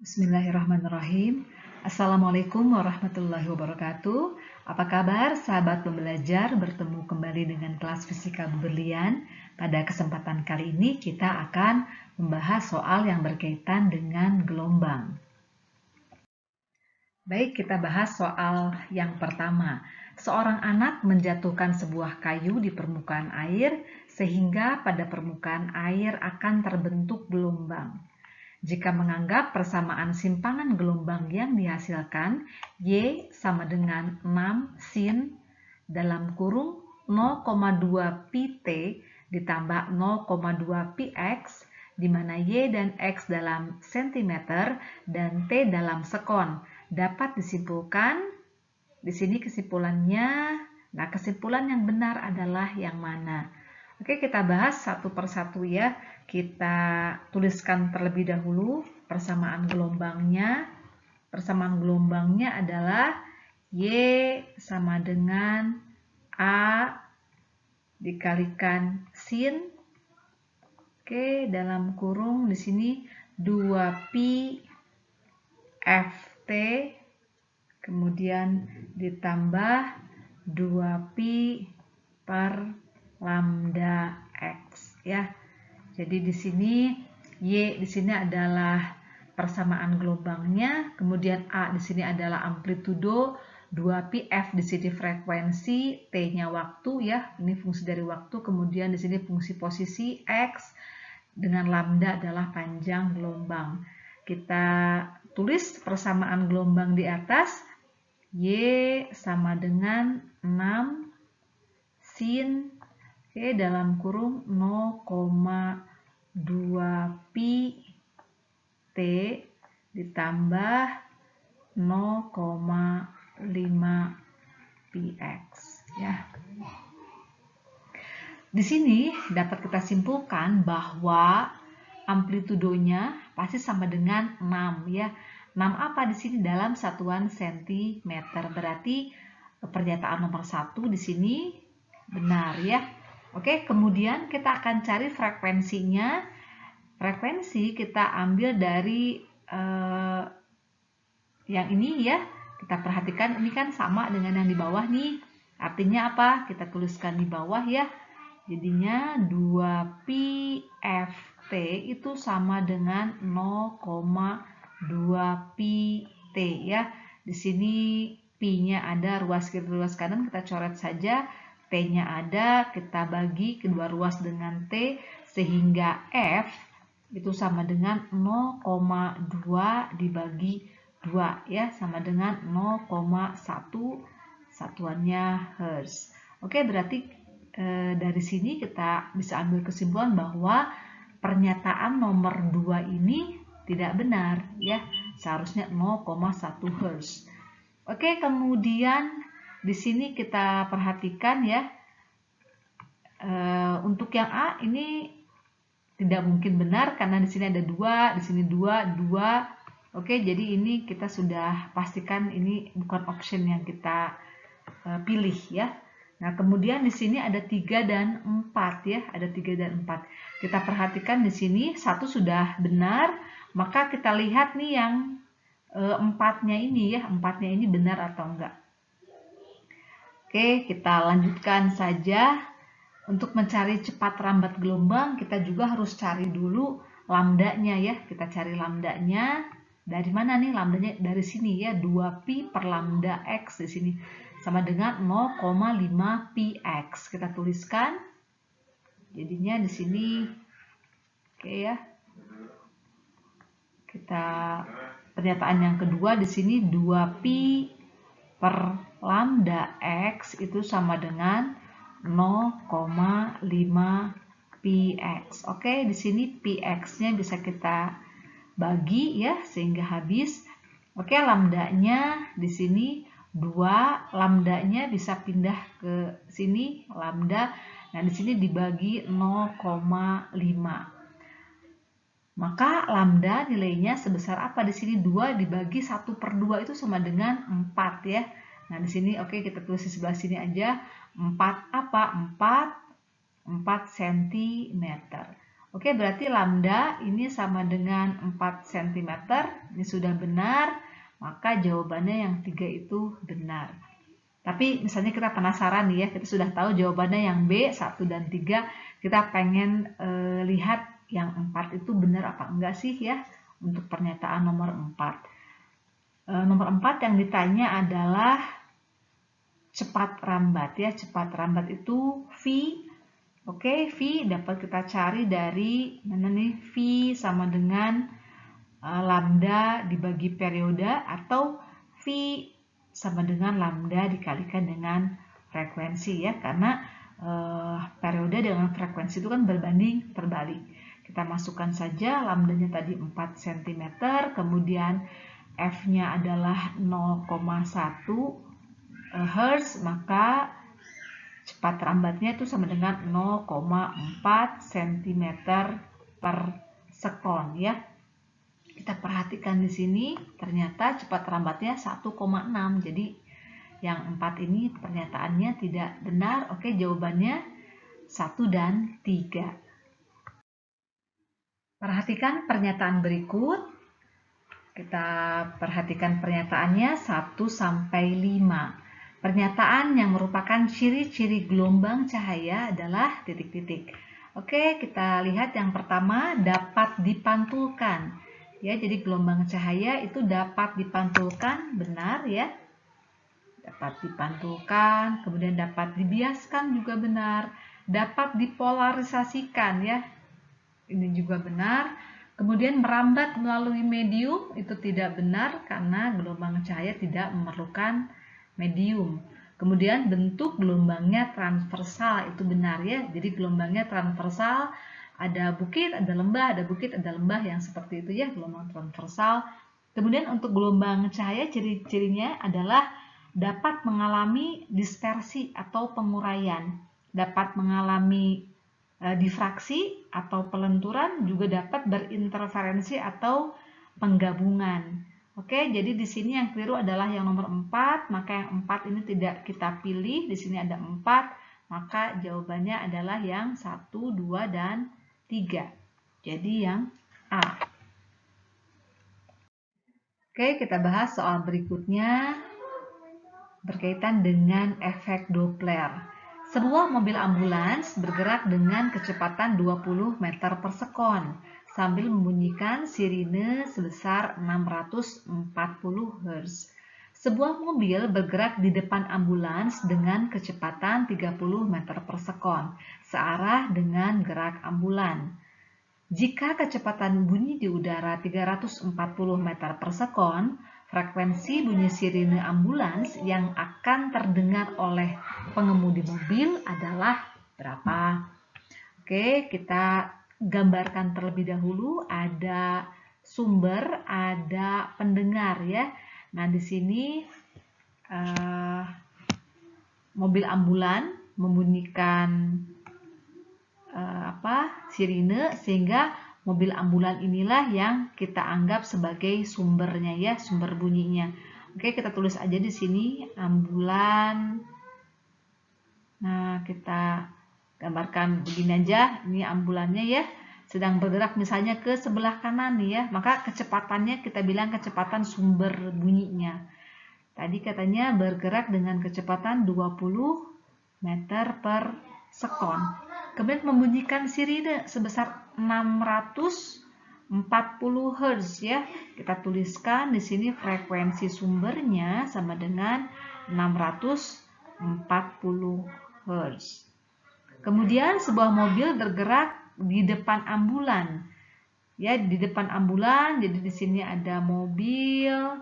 Bismillahirrahmanirrahim. Assalamualaikum warahmatullahi wabarakatuh. Apa kabar sahabat pembelajar? Bertemu kembali dengan kelas fisika berlian. Pada kesempatan kali ini kita akan membahas soal yang berkaitan dengan gelombang. Baik, kita bahas soal yang pertama. Seorang anak menjatuhkan sebuah kayu di permukaan air sehingga pada permukaan air akan terbentuk gelombang. Jika menganggap persamaan simpangan gelombang yang dihasilkan, Y sama dengan 6 sin dalam kurung 0,2 pt ditambah 0,2 px, di mana Y dan X dalam cm dan T dalam sekon. Dapat disimpulkan, di sini kesimpulannya, nah kesimpulan yang benar adalah yang mana? Oke, kita bahas satu persatu ya. Kita tuliskan terlebih dahulu persamaan gelombangnya. Persamaan gelombangnya adalah Y sama dengan A dikalikan sin. Oke, dalam kurung di sini 2pi ft kemudian ditambah 2pi per lambda x ya. Jadi di sini Y di sini adalah persamaan gelombangnya, kemudian A di sini adalah amplitudo, 2pi F di sini frekuensi, T-nya waktu ya. Ini fungsi dari waktu, kemudian di sini fungsi posisi X dengan lambda adalah panjang gelombang. Kita tulis persamaan gelombang di atas. Y sama dengan 6 sin dalam kurung 0,2 pi T ditambah 0,5 px ya. Di sini dapat kita simpulkan bahwa amplitudonya pasti sama dengan 6 ya. 6 apa di sini dalam satuan cm. Berarti pernyataan nomor 1 di sini benar ya. Oke, kemudian kita akan cari frekuensinya. Frekuensi kita ambil dari yang ini ya. Kita perhatikan ini kan sama dengan yang di bawah nih. Artinya apa? Kita tuliskan di bawah ya. Jadinya 2pi ft itu sama dengan 0,2 pi t ya. Di sini pi-nya ada, ruas kiri ruas kanan kita coret saja. T-nya ada, kita bagi kedua ruas dengan T sehingga F itu sama dengan 0,2 dibagi 2 ya, sama dengan 0,1 satuannya Hertz. Oke, berarti dari sini kita bisa ambil kesimpulan bahwa pernyataan nomor 2 ini tidak benar ya, seharusnya 0,1 Hertz. Oke, kemudian di sini kita perhatikan ya, untuk yang A ini tidak mungkin benar karena di sini ada 2, di sini 2, 2. Oke, jadi ini kita sudah pastikan ini bukan option yang kita pilih ya. Nah, kemudian di sini ada 3 dan 4 ya, ada 3 dan 4. Kita perhatikan di sini 1 sudah benar, maka kita lihat nih yang 4-nya ini ya, 4-nya ini benar atau enggak. Oke, kita lanjutkan saja. Untuk mencari cepat rambat gelombang, kita juga harus cari dulu lambdanya ya. Kita cari lambdanya. Dari mana nih lambdanya? Dari sini ya, 2pi per lambda x di sini sama dengan 0,5 px. Kita tuliskan. Jadinya di sini oke ya. Kita pernyataan yang kedua di sini 2pi per lambda x itu sama dengan 0,5 px. Oke, di sini px-nya bisa kita bagi ya sehingga habis. Oke, lambdanya di sini 2, lambdanya bisa pindah ke sini lambda. Nah, di sini dibagi 0,5. Maka lambda nilainya sebesar apa? Di sini 2 dibagi 1/2 itu sama dengan 4 ya. Nah, di sini oke, kita tulis di sebelah sini aja. 4 apa? 4 cm. Oke, berarti lambda ini sama dengan 4 cm. Ini sudah benar, maka jawabannya yang 3 itu benar. Tapi misalnya kita penasaran nih ya, kita sudah tahu jawabannya yang B, 1 dan 3. Kita pengen lihat yang 4 itu benar apa enggak sih ya, untuk pernyataan nomor 4. Nomor 4 yang ditanya adalah cepat rambat ya. Cepat rambat itu V. Oke, V dapat kita cari dari mana nih? V sama dengan lambda dibagi periode, atau V sama dengan lambda dikalikan dengan frekuensi ya, karena periode dengan frekuensi itu kan berbanding terbalik. Kita masukkan saja lambdanya tadi 4 cm, kemudian F-nya adalah 0,1 Hz, maka cepat rambatnya itu sama dengan 0,4 cm per sekon ya. Kita perhatikan di sini ternyata cepat rambatnya 1,6. Jadi yang 4 ini pernyataannya tidak benar. Oke, jawabannya 1 dan 3. Perhatikan pernyataan berikut. Kita perhatikan pernyataannya 1 sampai 5. Pernyataan yang merupakan ciri-ciri gelombang cahaya adalah titik-titik. Oke, kita lihat yang pertama, dapat dipantulkan. Ya, jadi gelombang cahaya itu dapat dipantulkan, benar ya. Dapat dipantulkan, kemudian dapat dibiaskan juga benar. Dapat dipolarisasikan ya. Ini juga benar. Kemudian merambat melalui medium itu tidak benar karena gelombang cahaya tidak memerlukan medium. Kemudian bentuk gelombangnya transversal itu benar ya. Jadi gelombangnya transversal, ada bukit, ada lembah, ada bukit, ada lembah yang seperti itu ya, gelombang transversal. Kemudian untuk gelombang cahaya ciri-cirinya adalah dapat mengalami dispersi atau penguraian, dapat mengalami difraksi atau pelenturan, juga dapat berinterferensi atau penggabungan. Oke, jadi di sini yang keliru adalah yang nomor 4, maka yang 4 ini tidak kita pilih. Di sini ada 4, maka jawabannya adalah yang 1, 2, dan 3. Jadi yang A. Oke, kita bahas soal berikutnya berkaitan dengan efek Doppler. Sebuah mobil ambulans bergerak dengan kecepatan 20 meter per sekon sambil membunyikan sirine sebesar 640 Hz. Sebuah mobil bergerak di depan ambulans dengan kecepatan 30 meter per sekon, searah dengan gerak ambulan. Jika kecepatan bunyi di udara 340 meter per sekon, frekuensi bunyi sirine ambulans yang akan terdengar oleh pengemudi mobil adalah berapa? Oke, kita gambarkan terlebih dahulu. Ada sumber, ada pendengar ya. Nah, di sini mobil ambulan membunyikan sirine, sehingga mobil ambulan inilah yang kita anggap sebagai sumbernya ya, sumber bunyinya. Oke, kita tulis aja di sini ambulan. Nah, kita gambarkan begini aja, ini ambulannya ya, sedang bergerak misalnya ke sebelah kanan nih ya, maka kecepatannya kita bilang kecepatan sumber bunyinya. Tadi katanya bergerak dengan kecepatan 20 meter per sekon. Kemudian membunyikan sirine sebesar 640 Hz ya. Kita tuliskan di sini frekuensi sumbernya sama dengan 640 Hz. Kemudian sebuah mobil bergerak di depan ambulan. Ya, di depan ambulan, jadi di sini ada mobil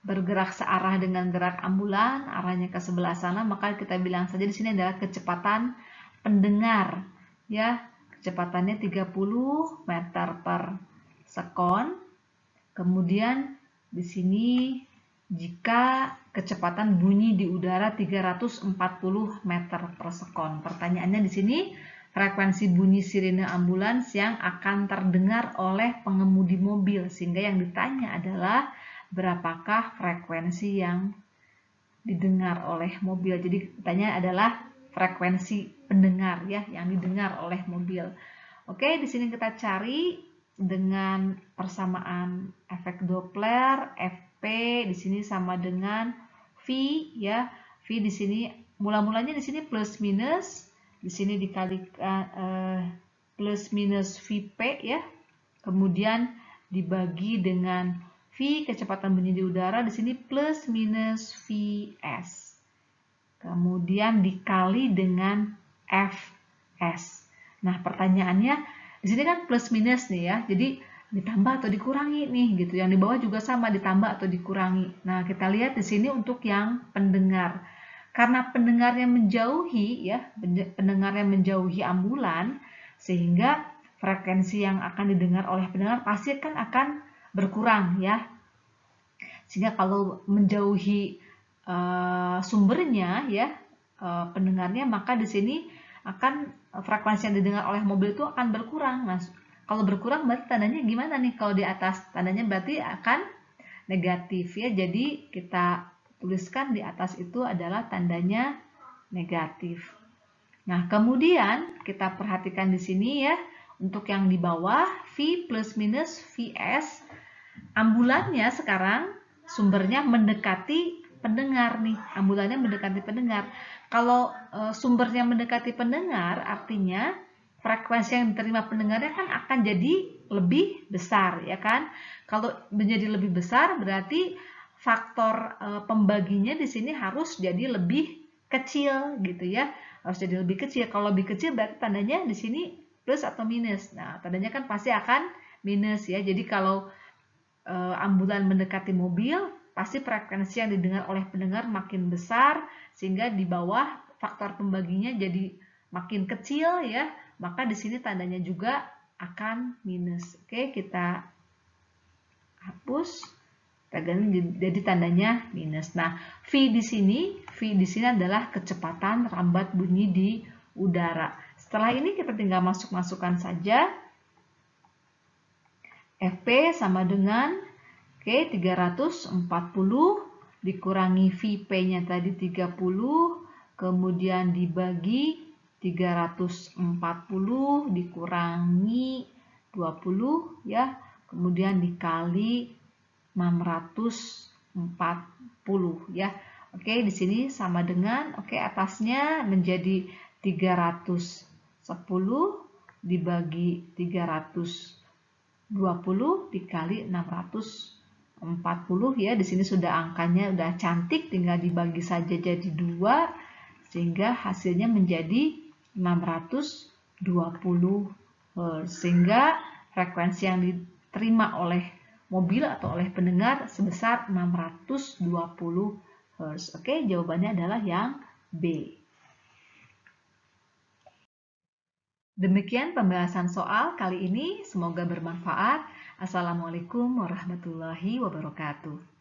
bergerak searah dengan gerak ambulan, arahnya ke sebelah sana, maka kita bilang saja di sini adalah kecepatan pendengar. Ya, kecepatannya 30 meter per sekon. Kemudian di sini jika kecepatan bunyi di udara 340 meter per sekon. Pertanyaannya di sini, frekuensi bunyi sirine ambulans yang akan terdengar oleh pengemudi mobil, sehingga yang ditanya adalah berapakah frekuensi yang didengar oleh mobil. Jadi pertanyaan adalah frekuensi pendengar ya yang didengar oleh mobil. Oke, di sini kita cari dengan persamaan efek Doppler, Fp di sini sama dengan V ya. V di sini mula-mulanya di sini plus minus, di sini dikalikan plus minus Vp ya. Kemudian dibagi dengan V kecepatan bunyi di udara di sini plus minus Vs. Kemudian dikali dengan Fs. Nah, pertanyaannya di sini kan plus minus nih ya. Jadi ditambah atau dikurangi nih gitu. Yang di bawah juga sama ditambah atau dikurangi. Nah, kita lihat di sini untuk yang pendengar. Karena pendengarnya menjauhi ya, pendengarnya menjauhi ambulan sehingga frekuensi yang akan didengar oleh pendengar pasti kan akan berkurang ya. Sehingga kalau menjauhi sumbernya ya pendengarnya, maka di sini akan frekuensi yang didengar oleh mobil itu akan berkurang. Nah, kalau berkurang berarti tandanya gimana nih? Kalau di atas tandanya berarti akan negatif ya. Jadi kita tuliskan di atas itu adalah tandanya negatif. Nah, kemudian kita perhatikan di sini ya untuk yang di bawah V plus minus Vs, ambulannya sekarang sumbernya mendekati pendengar nih, ambulannya mendekati pendengar. Kalau sumbernya mendekati pendengar, artinya frekuensi yang diterima pendengarnya kan akan jadi lebih besar, ya kan? Kalau menjadi lebih besar, berarti faktor pembaginya di sini harus jadi lebih kecil, gitu ya. Harus jadi lebih kecil. Kalau lebih kecil, berarti tandanya di sini plus atau minus. Nah, tandanya kan pasti akan minus ya. Jadi kalau ambulan mendekati mobil, pasti frekuensi yang didengar oleh pendengar makin besar, sehingga di bawah faktor pembaginya jadi makin kecil ya, maka di sini tandanya juga akan minus. Oke, kita hapus, jadi tandanya minus. Nah, V di sini adalah kecepatan rambat bunyi di udara. Setelah ini kita tinggal masukkan saja. Fp sama dengan 340 dikurangi Vp-nya tadi 30, kemudian dibagi 340 dikurangi 20 ya, kemudian dikali 640 ya. Oke, di sini sama dengan atasnya menjadi 310 dibagi 320 dikali 640 ya. Di sini sudah angkanya udah cantik, tinggal dibagi saja jadi 2 sehingga hasilnya menjadi 620 Hz. Sehingga frekuensi yang diterima oleh mobil atau oleh pendengar sebesar 620 Hz. Oke, jawabannya adalah yang B. Demikian pembahasan soal kali ini, semoga bermanfaat. Assalamualaikum warahmatullahi wabarakatuh.